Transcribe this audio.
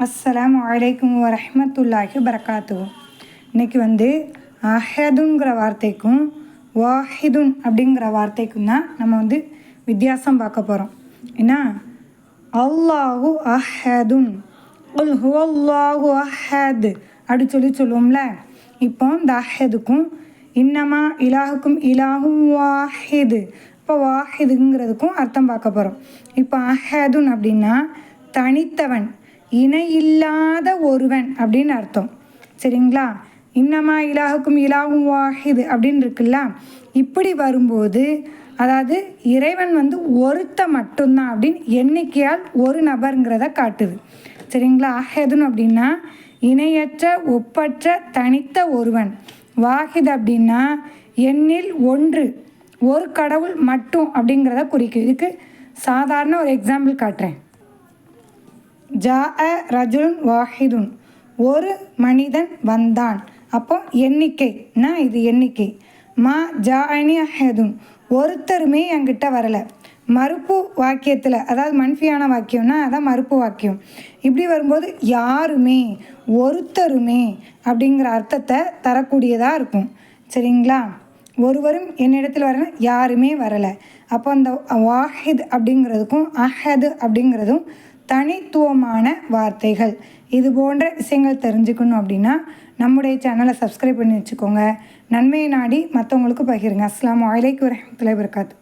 அஸ்ஸலாமு அலைக்கும் வரஹ்மத்துல்லாஹி வபரகாத்துஹு. இன்றைக்கி அஹதுங்கிற வார்த்தைக்கும் வாஹிதுன் அப்படிங்கிற வார்த்தைக்கும் தான் நம்ம வித்தியாசம் பார்க்க போகிறோம். என்ன, அல்லாஹு அஹதுன், உல் ஹுவல்லாஹு அஹத் அப்படி சொல்லுவோம்ல. இப்போ இந்த அஹதுக்கும் இன்னமா இலாஹுக்கும் இலாஹும் வாஹிது, இப்போ வாஹிதுங்கிறதுக்கும் அர்த்தம் பார்க்க போகிறோம். இப்போ அஹதுன் அப்படின்னா தனித்தவன், இணையில்லாத ஒருவன் அப்படின்னு அர்த்தம். சரிங்களா? இன்னமா இலாஹுக்கும் இலாஹும் வாஹிது அப்படின்னு இருக்குல்ல. இப்படி வரும்போது அதாவது இறைவன் ஒருத்த மட்டும்தான் அப்படின்னு எண்ணிக்கையால் ஒரு நபருங்கிறத காட்டுது. சரிங்களா? அஹதுன் அப்படின்னா இணையற்ற ஒப்பற்ற தனித்த ஒருவன். வாஹித் அப்படின்னா எண்ணில் ஒன்று, ஒரு கடவுள் மட்டும் அப்படிங்கிறத குறிக்கும். இதுக்கு சாதாரண ஒரு எக்ஸாம்பிள் காட்டுறேன். ஜாஅ ரஜுல் வாஹிதுன், ஒரு மனிதன் வந்தான். அப்போ எண்ணிக்கைனா இது எண்ணிக்கை. மா ஜாஅனி அஹதுன், ஒருத்தருமே என்கிட்ட வரலை. மறுப்பு வாக்கியத்தில், அதாவது மன்ஃபியான வாக்கியம்னா அதான் மறுப்பு வாக்கியம். இப்படி வரும்போது யாருமே, ஒருத்தருமே அப்படிங்கிற அர்த்தத்தை தரக்கூடியதாக இருக்கும். சரிங்களா? ஒருவரும் என்னிடத்தில் வரல, யாருமே வரலை. அப்போ அந்த வாஹித் அப்படிங்கிறதுக்கும் அஹது அப்படிங்கிறதும் தனித்துவமான வார்த்தைகள். இது போன்ற விஷயங்கள் தெரிஞ்சுக்கணும் அப்படின்னா நம்முடைய சேனலை சப்ஸ்கிரைப் பண்ணி வச்சுக்கோங்க. நன்மையை நாடி மற்றவங்களுக்கு பகிருங்க. அஸ்ஸலாமு அலைக்கும் வரஹ்மத்துல்லாஹி வபரகாத்துஹு.